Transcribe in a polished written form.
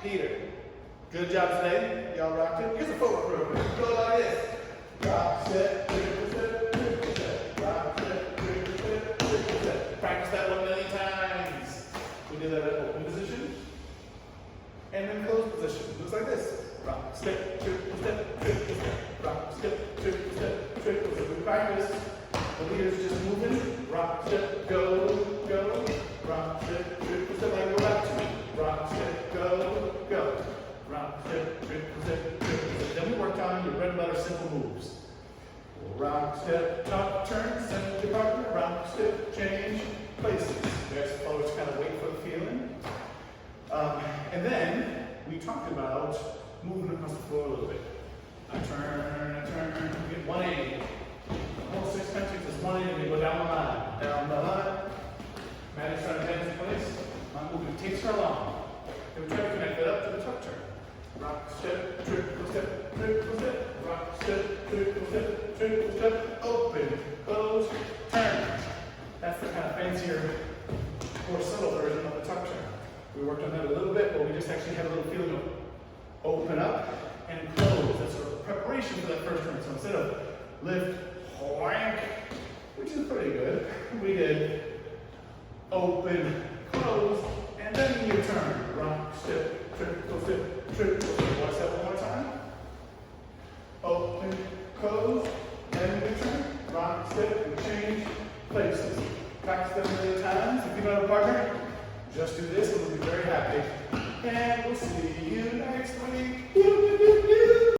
Peter. Good job today. Y'all rocked it. Here's a footwork real quick. Go like this. Rock, step, triple step, triple step. Rock, step, triple step, triple step. Practice that 1,000,000 times. We did that at open position. And then closed position. Looks like this. Rock, step, triple step, triple step. Rock, step, triple step, triple step. We practice. The leader's just moving. Rock, step, go, go. Rock, step, triple step. Like go back to me. Rock, step, go, go. Rock, step, triple step, triple step. Then we worked on your bread and butter simple moves. Rock, step, top, turn, send your partner. Rock, step, change places. You guys always kind of wait for the feeling. And then we talked about moving across the floor a little bit. I turn, we get 180. The whole 6 countries is 180. We go down the line, down the line. Maddie's trying to get into place. My movement takes her along. Then we try to connect that up to the tuck turn. Rock, step, triple step, triple step. Rock, step, triple step, triple step. Open, close, turn. That's the kind of fancier, more subtle version of the tuck turn. We worked on that a little bit, but we just actually had a little feeling of open up and close. That's sort of preparation for that first turn. So instead of lift, whack, which is pretty good, we did open, close, and then you turn. Rock, step, triple step, triple step. Watch that one more time. Open, close, then we turn. Rock, step, and change places. Practice that 1,000,000 times. If you don't have a partner, just do this and we'll be very happy. And we'll see you next week.